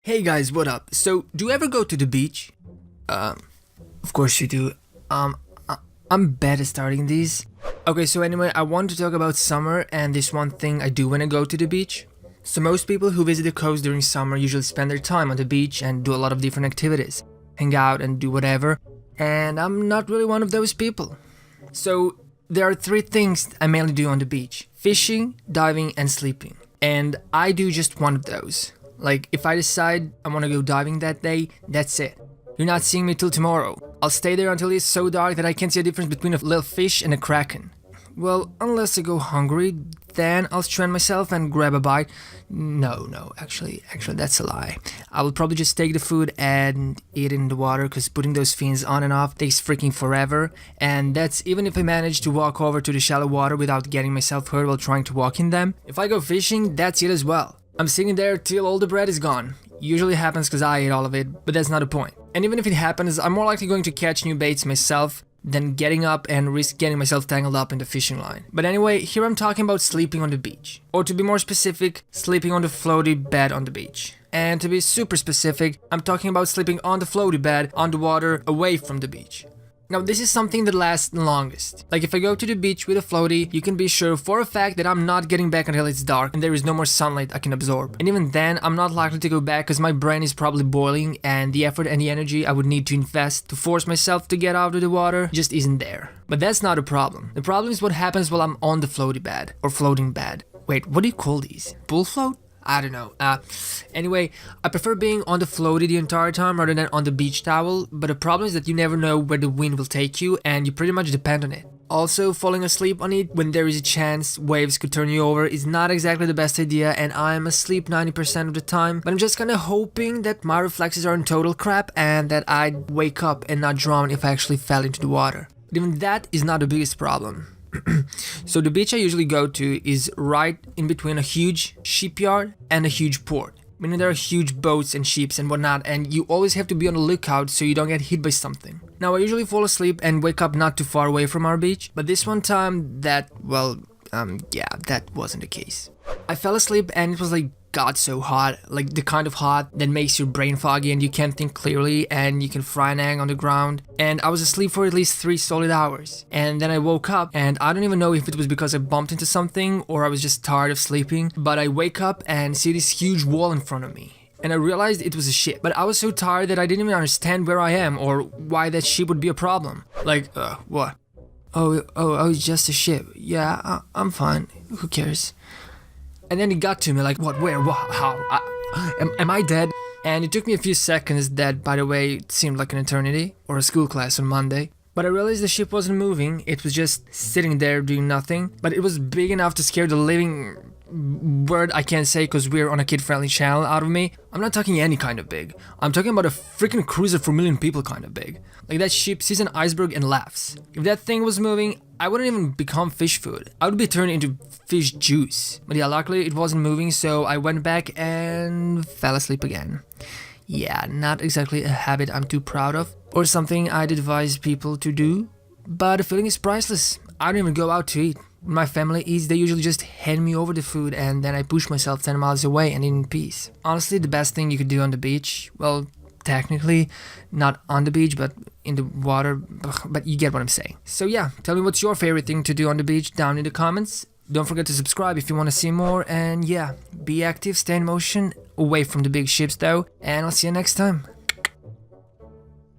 Hey guys, what up? So, do you ever go to the beach? Of course you do. I'm bad at starting these. Okay, so anyway, I want to talk about summer and this one thing I do when I go to the beach. So most people who visit the coast during summer usually spend their time on the beach and do a lot of different activities. Hang out and do whatever. And I'm not really one of those people. So, there are three things I mainly do on the beach: fishing, diving, and sleeping. And I do just one of those. Like, if I decide I want to go diving that day, that's it. You're not seeing me till tomorrow. I'll stay there until it's so dark that I can't see a difference between a little fish and a kraken. Well, unless I go hungry, then I'll strand myself and grab a bite. No, actually, that's a lie. I will probably just take the food and eat it in the water, because putting those fins on and off takes freaking forever. And that's even if I manage to walk over to the shallow water without getting myself hurt while trying to walk in them. If I go fishing, that's it as well. I'm sitting there till all the bread is gone. Usually happens because I ate all of it, but that's not the point. And even if it happens, I'm more likely going to catch new baits myself than getting up and risk getting myself tangled up in the fishing line. But anyway, here I'm talking about sleeping on the beach. Or to be more specific, sleeping on the floaty bed on the beach. And to be super specific, I'm talking about sleeping on the floaty bed on the water away from the beach. Now, this is something that lasts the longest. Like, if I go to the beach with a floaty, you can be sure for a fact that I'm not getting back until it's dark and there is no more sunlight I can absorb. And even then, I'm not likely to go back because my brain is probably boiling and the effort and the energy I would need to invest to force myself to get out of the water just isn't there. But that's not a problem. The problem is what happens while I'm on the floaty bed or floating bed. Wait, what do you call these? Pool float? I don't know. Anyway, I prefer being on the floaty the entire time rather than on the beach towel, but the problem is that you never know where the wind will take you and you pretty much depend on it. Also, falling asleep on it when there is a chance waves could turn you over is not exactly the best idea, and I'm asleep 90% of the time, but I'm just kinda hoping that my reflexes are in total crap and that I'd wake up and not drown if I actually fell into the water. But even that is not the biggest problem. So the beach I usually go to is right in between a huge shipyard and a huge port. Meaning there are huge boats and ships and whatnot, and you always have to be on the lookout so you don't get hit by something. Now, I usually fall asleep and wake up not too far away from our beach, but this one time that wasn't the case. I fell asleep and it was like God so hot, like the kind of hot that makes your brain foggy and you can't think clearly and you can fry an egg on the ground. And I was asleep for at least 3 solid hours. And then I woke up and I don't even know if it was because I bumped into something or I was just tired of sleeping, but I wake up and see this huge wall in front of me. And I realized it was a ship, but I was so tired that I didn't even understand where I am or why that ship would be a problem. Like, what? Oh, it's just a ship. Yeah, I'm fine. Who cares? And then it got to me, like, what, where, what, how, am I dead? And it took me a few seconds that, by the way, it seemed like an eternity, or a school class on Monday. But I realized the ship wasn't moving, it was just sitting there doing nothing. But it was big enough to scare the living word I can't say because we're on a kid-friendly channel out of me. I'm not talking any kind of big. I'm talking about a freaking cruiser for a million people kind of big. Like that ship sees an iceberg and laughs. If that thing was moving, I wouldn't even become fish food. I would be turned into fish juice. But yeah, luckily it wasn't moving, so I went back and fell asleep again. Yeah, not exactly a habit I'm too proud of, or something I'd advise people to do, but the feeling is priceless. I don't even go out to eat. When my family eats, they usually just hand me over the food and then I push myself 10 miles away and eat in peace. Honestly, the best thing you could do on the beach, well, technically, not on the beach, but in the water, but you get what I'm saying. So yeah, tell me what's your favorite thing to do on the beach down in the comments. Don't forget to subscribe if you want to see more, and yeah, be active, stay in motion, away from the big ships though, and I'll see you next time.